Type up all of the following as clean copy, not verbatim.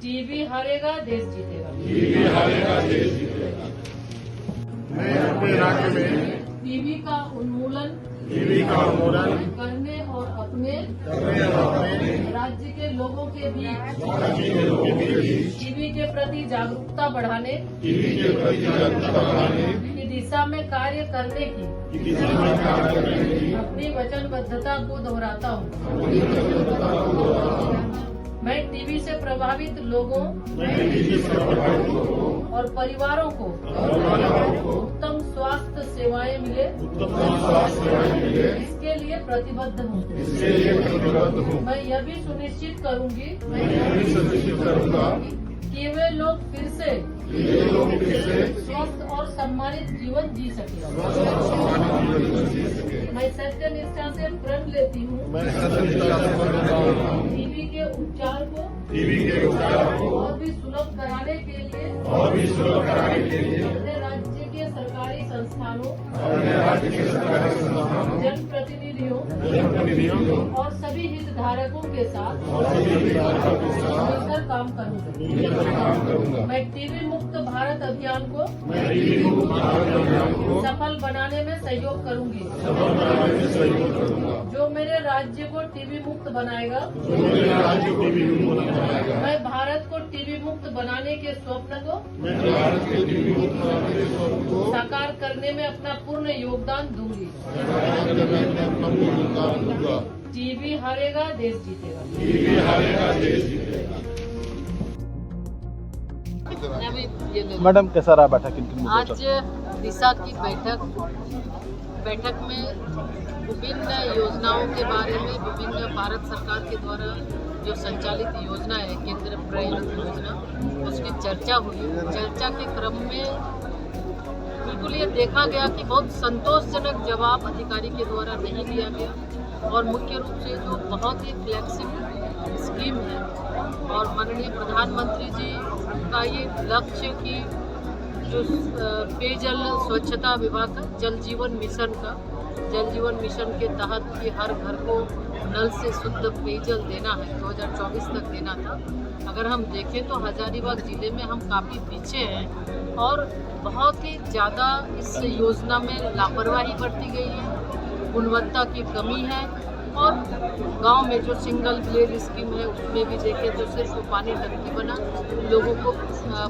TV हारेगा देश जीतेगा। टीवी हारेगा देश जीतेगा। मैं अपने राज्य में टीवी का उन्मूलन करने और अपने राज्य के लोगों के बीच टीवी के प्रति जागरूकता बढ़ाने की दिशा में कार्य करने की अपनी वचनबद्धता को दोहराता हूँ। मैं टीवी से प्रभावित लोगों और परिवारों को उत्तम स्वास्थ्य सेवाएं मिले इसके लिए प्रतिबद्ध हूँ। मैं यह भी सुनिश्चित करूँगी कि वे लोग फिर से स्वस्थ और सम्मानित जीवन जी सके। मैं सत्य निष्ठा से प्रण लेती हूँ टीवी के उपचार को और भी सुलभ कराने के लिए अपने राज्य के सरकारी संस्थानों जनप्रतिनिधियों और सभी हितधारकों के साथ मिलकर काम करूँगा। मैं टीवी मुक्त भारत अभियान को सफल बनाने में सहयोग करूँगी। जो मेरे राज्य को टीवी मुक्त बनाएगा मैं भारत को टीवी मुक्त बनाने के स्वप्न को साकार करने में अपना पूर्ण योगदान दूंगी। टीवी हारेगा देश जीतेगा। टीवी हारेगा देश जीतेगा। मैडम कैसा रहा बैठक? आज दिशा की बैठक में विभिन्न योजनाओं के बारे में विभिन्न भारत सरकार के द्वारा जो संचालित योजना है केंद्र प्रायोजित योजना उसकी चर्चा हुई। चर्चा के क्रम में बिल्कुल ये देखा गया कि बहुत संतोषजनक जवाब अधिकारी के द्वारा नहीं दिया गया और मुख्य रूप से जो बहुत ही फ्लेक्सिबल स्कीम है और माननीय प्रधानमंत्री जी का ये लक्ष्य कि जो पेयजल स्वच्छता विभाग का जल जीवन मिशन के तहत कि हर घर को नल से शुद्ध पेयजल देना है 2024 तक देना था। अगर हम देखें तो हजारीबाग जिले में हम काफ़ी पीछे हैं और बहुत ही ज़्यादा इस योजना में लापरवाही बरती गई है, गुणवत्ता की कमी है और गांव में जो सिंगल ब्लेड स्कीम है उसमें भी देखें तो सिर्फ पानी टंकी बना, लोगों को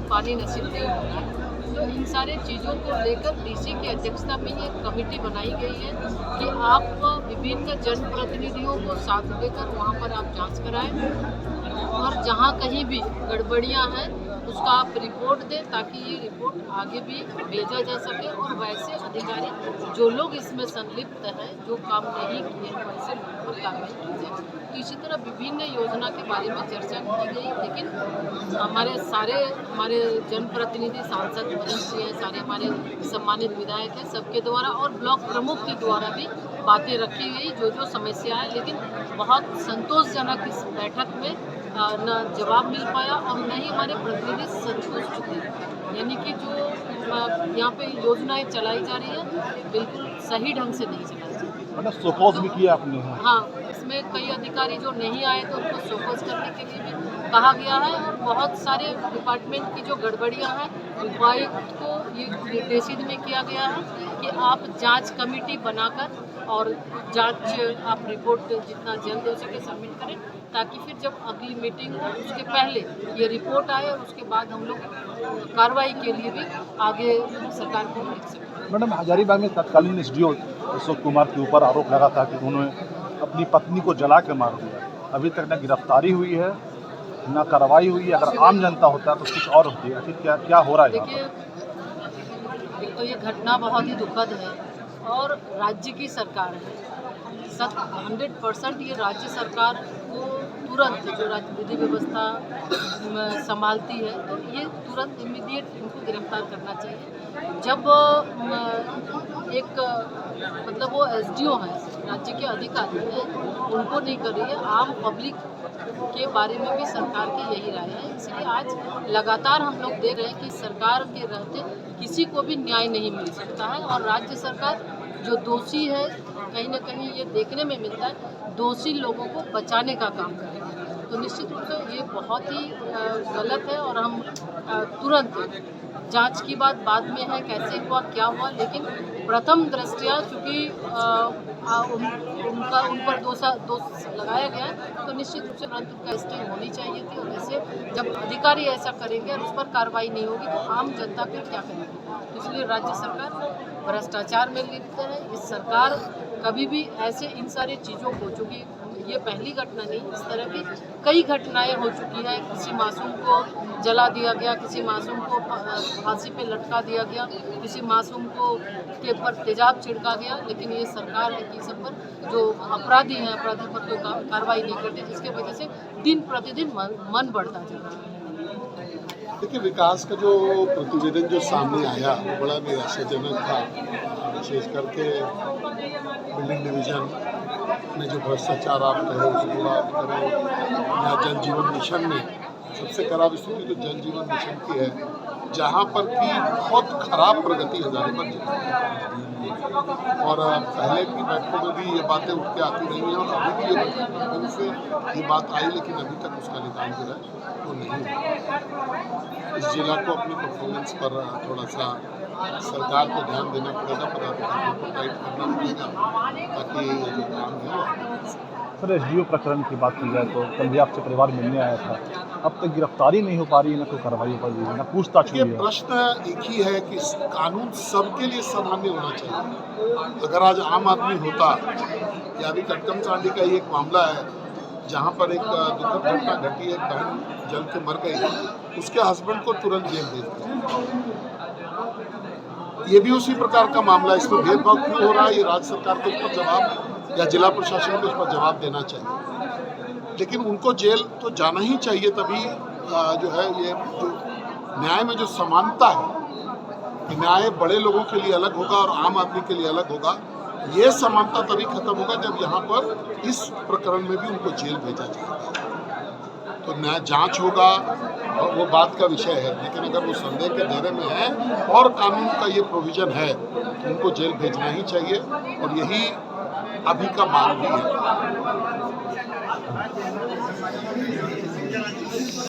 पानी नसीब नहीं हो रहा है। तो इन सारे चीज़ों को लेकर डीसी की अध्यक्षता में ये कमेटी बनाई गई है कि आप विभिन्न जनप्रतिनिधियों को साथ लेकर वहाँ पर आप जांच कराएं और जहाँ कहीं भी गड़बड़ियाँ हैं उसका आप रिपोर्ट दें ताकि ये रिपोर्ट आगे भी भेजा जा सके और वैसे अधिकारी जो लोग इसमें संलिप्त हैं जो काम नहीं किए वैसे लोगों पर कार्रवाई की जाए। तो इसी तरह विभिन्न योजना के बारे में चर्चा की गई, लेकिन हमारे जनप्रतिनिधि सांसद वरिष्ठ हैं, सारे हमारे सम्मानित विधायक हैं, सबके द्वारा और ब्लॉक प्रमुख के द्वारा भी बातें रखी गई जो समस्या है। लेकिन बहुत संतोषजनक इस बैठक में न जवाब मिल पाया और न ही हमारे प्रतिनिधि संतुष्ट थे। यानी कि जो यहाँ पे योजनाएं चलाई जा रही है बिल्कुल सही ढंग से नहीं चलाई जा रही। मतलब शोकॉज भी किया आपने? हाँ, इसमें कई अधिकारी जो नहीं आए तो उनको शोकॉज करने के लिए भी कहा गया है और बहुत सारे डिपार्टमेंट की जो गड़बड़ियाँ हैं उपायुक्त को ये निर्देशित में किया गया है कि आप जांच कमेटी बनाकर और जांच आप रिपोर्ट जितना जल्द हो सके सबमिट करें ताकि फिर जब अगली मीटिंग हो उसके पहले ये रिपोर्ट आए और उसके बाद हम लोग कार्रवाई के लिए भी आगे सरकार को लिख सकें। मैडम हजारीबाग में तत्कालीन एसडीओ अशोक कुमार के ऊपर आरोप लगा था कि उन्होंने अपनी पत्नी को जला के मार दिया। अभी तक न गिरफ्तारी हुई है न कार्रवाई हुई है। अगर आम जनता होता तो कुछ और होती है। आखिर क्या हो रहा है? देखिए, एक तो ये घटना बहुत ही दुखद है और राज्य की सरकार है 100% ये राज्य सरकार को तुरंत जो राज्य विधि व्यवस्था संभालती है तो ये तुरंत इमीडिएट इनको गिरफ्तार करना चाहिए। जब एक मतलब वो एसडीओ है राज्य के अधिकारी हैं उनको नहीं कर रही है, आम पब्लिक के बारे में भी सरकार की यही राय है। इसलिए आज लगातार हम लोग देख रहे हैं कि सरकार के रहते किसी को भी न्याय नहीं मिल सकता है और राज्य सरकार जो दोषी है कहीं ना कहीं ये देखने में मिलता है दोषी लोगों को बचाने का काम कर रही है। तो निश्चित रूप से ये बहुत ही गलत है और हम तुरंत जांच की बात बाद में है, कैसे हुआ क्या हुआ, लेकिन प्रथम दृष्टया चूँकि उन पर दोष लगाया गया है तो निश्चित रूप से तुरंत उनका स्टे होनी चाहिए थी। और ऐसे जब अधिकारी ऐसा करेंगे और उस पर कार्रवाई नहीं होगी तो आम जनता फिर क्या करेगी। तो इसलिए राज्य सरकार भ्रष्टाचार में लिप्त है। इस सरकार कभी भी ऐसे इन सारी चीज़ों को, चूँकि ये पहली घटना नहीं, इस तरह की कई घटनाएं हो चुकी हैं। किसी मासूम को जला दिया गया, किसी मासूम को फांसी पे लटका दिया गया, किसी मासूम को के पर तेजाब छिड़का गया, लेकिन ये सरकार है कि सब पर जो अपराधी हैं अपराधी पर कोई कार्रवाई नहीं करती, जिसके वजह से दिन प्रतिदिन मन बढ़ता जा रहा है। देखिए, विकास का जो प्रतिवेदन जो सामने आया वो बड़ा निराशाजनक था। विशेष करके बिल्डिंग डिवीजन में जो भ्रष्टाचार आप कहे उसकी बात करें, या जल जीवन मिशन में सबसे खराब स्थिति तो जल जीवन मिशन की है, जहाँ पर कि बहुत खराब प्रगति हजारीबाग जिले में। और पहले की बैठकों में भी ये बातें उठ के आती रही हैं और अभी भी से ये बात आई, लेकिन अभी तक उसका निदान जो है वो नहीं है। इस जिला को अपनी परफॉर्मेंस पर थोड़ा सा सरकार को ध्यान देना पड़ेगा, पदाधिकारियों को टाइट करना पड़ेगा ताकि ये जो काम है वो। सर, एसडीओ प्रकरण की बात की जाए तो कल भी आपसे परिवार मिलने आया था, अब तक गिरफ्तारी नहीं हो पा रही है, ना कोई कार्रवाई हो पा रही है, ना पूछताछ हुई है। प्रश्न एक ही है कि कानून सबके लिए सामान्य होना चाहिए। अगर आज आम आदमी होता, या अभी कटकम कांडी का एक मामला है जहाँ पर एक दुखद घटना घटी, एक बहन जल के मर गई, उसके हस्बैंड को तुरंत जेल भेज दिया। ये भी उसी प्रकार का मामला है। इसमें भेदभाव क्यों हो रहा है, ये राज्य सरकार को इस पर जवाब, या जिला प्रशासन को इस पर जवाब देना चाहिए। लेकिन उनको जेल तो जाना ही चाहिए, तभी जो है ये जो न्याय में जो समानता है, कि न्याय बड़े लोगों के लिए अलग होगा और आम आदमी के लिए अलग होगा, ये समानता तभी खत्म होगा जब यहाँ पर इस प्रकरण में भी उनको जेल भेजा जाएगा। तो न्याय जांच होगा और वो बात का विषय है, लेकिन अगर वो संदेह के घेरे में है और कानून का ये प्रोविजन है तो उनको जेल भेजना ही चाहिए, और यही अभी का मांग भी है।